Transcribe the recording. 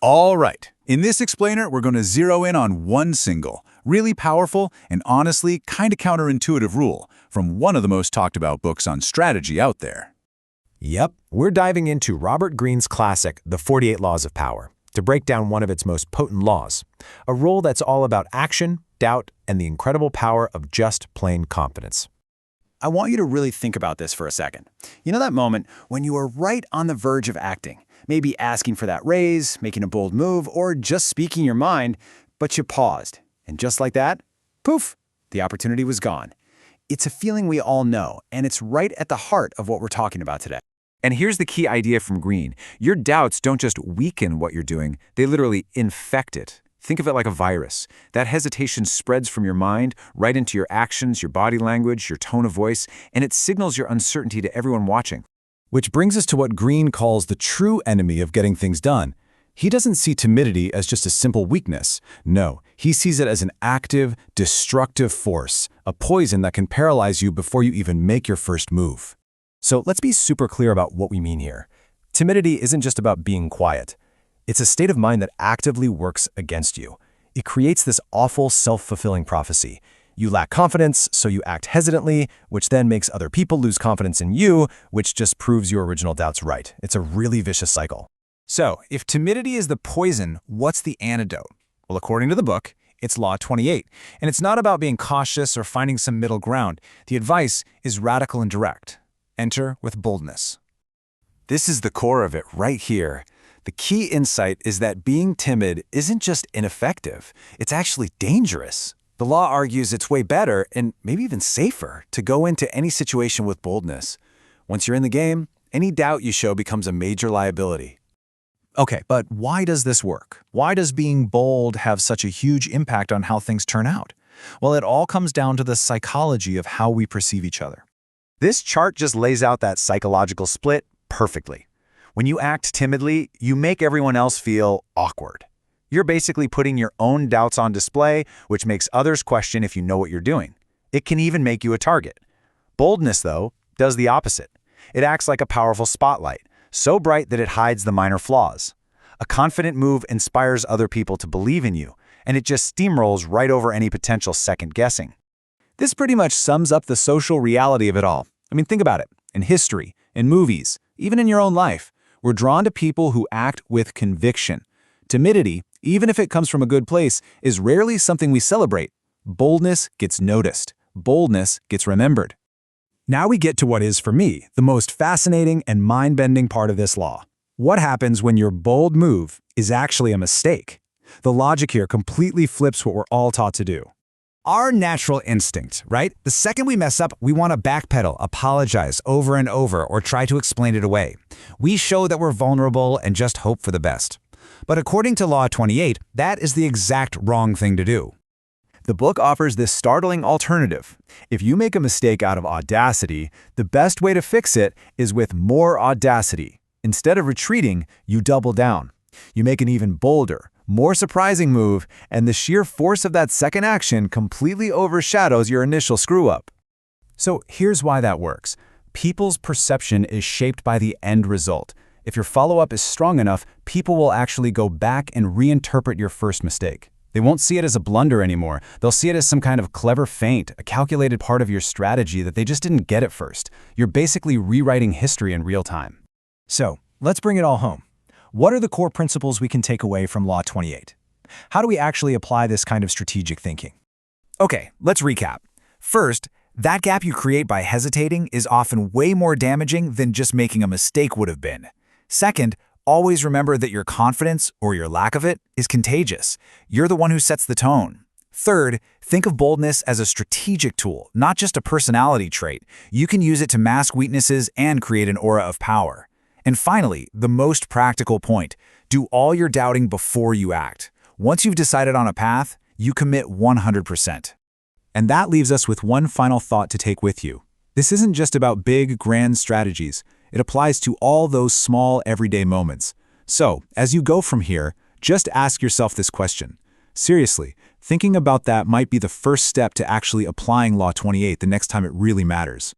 All right, in this explainer, we're going to zero in on one single, really powerful and honestly kind of counterintuitive rule from one of the most talked about books on strategy out there. Yep, we're diving into Robert Greene's classic, The 48 Laws of Power, to break down one of its most potent laws, a rule that's all about action, doubt, and the incredible power of just plain confidence. I want you to really think about this for a second. You know that moment when you are right on the verge of acting, maybe asking for that raise, making a bold move, or just speaking your mind, but you paused. And just like that, poof, the opportunity was gone. It's a feeling we all know, and it's right at the heart of what we're talking about today. And here's the key idea from Greene. Your doubts don't just weaken what you're doing, they literally infect it. Think of it like a virus. That hesitation spreads from your mind right into your actions, your body language, your tone of voice, and it signals your uncertainty to everyone watching. Which brings us to what Greene calls the true enemy of getting things done. He doesn't see timidity as just a simple weakness. No, he sees it as an active, destructive force, a poison that can paralyze you before you even make your first move. So let's be super clear about what we mean here. Timidity isn't just about being quiet. It's a state of mind that actively works against you. It creates this awful self-fulfilling prophecy. You lack confidence, so you act hesitantly, which then makes other people lose confidence in you, which just proves your original doubts right. It's a really vicious cycle. So, if timidity is the poison, what's the antidote? Well, according to the book, it's Law 28. And it's not about being cautious or finding some middle ground. The advice is radical and direct. Enter with boldness. This is the core of it right here. The key insight is that being timid isn't just ineffective, it's actually dangerous. The law argues it's way better, and maybe even safer, to go into any situation with boldness. Once you're in the game, any doubt you show becomes a major liability. Okay, but why does this work? Why does being bold have such a huge impact on how things turn out? Well, it all comes down to the psychology of how we perceive each other. This chart just lays out that psychological split perfectly. When you act timidly, you make everyone else feel awkward. You're basically putting your own doubts on display, which makes others question if you know what you're doing. It can even make you a target. Boldness, though, does the opposite. It acts like a powerful spotlight, so bright that it hides the minor flaws. A confident move inspires other people to believe in you, and it just steamrolls right over any potential second guessing. This pretty much sums up the social reality of it all. I mean, think about it. In history, in movies, even in your own life, we're drawn to people who act with conviction. Timidity, even if it comes from a good place, is rarely something we celebrate. Boldness gets noticed. Boldness gets remembered. Now we get to what is, for me, the most fascinating and mind-bending part of this law. What happens when your bold move is actually a mistake? The logic here completely flips what we're all taught to do. Our natural instinct, right? The second we mess up, we want to backpedal, apologize over and over, or try to explain it away. We show that we're vulnerable and just hope for the best. But according to Law 28, that is the exact wrong thing to do. The book offers this startling alternative. If you make a mistake out of audacity, the best way to fix it is with more audacity. Instead of retreating, you double down. You make an even bolder, more surprising move, and the sheer force of that second action completely overshadows your initial screw-up. So here's why that works. People's perception is shaped by the end result. If your follow-up is strong enough, people will actually go back and reinterpret your first mistake. They won't see it as a blunder anymore. They'll see it as some kind of clever feint, a calculated part of your strategy that they just didn't get at first. You're basically rewriting history in real time. So let's bring it all home. What are the core principles we can take away from Law 28? How do we actually apply this kind of strategic thinking? Okay, let's recap. First, that gap you create by hesitating is often way more damaging than just making a mistake would have been. Second, always remember that your confidence, or your lack of it, is contagious. You're the one who sets the tone. Third, think of boldness as a strategic tool, not just a personality trait. You can use it to mask weaknesses and create an aura of power. And finally, the most practical point, do all your doubting before you act. Once you've decided on a path, you commit 100%. And that leaves us with one final thought to take with you. This isn't just about big, grand strategies. It applies to all those small, everyday moments. So, as you go from here, just ask yourself this question. Seriously, thinking about that might be the first step to actually applying Law 28 the next time it really matters.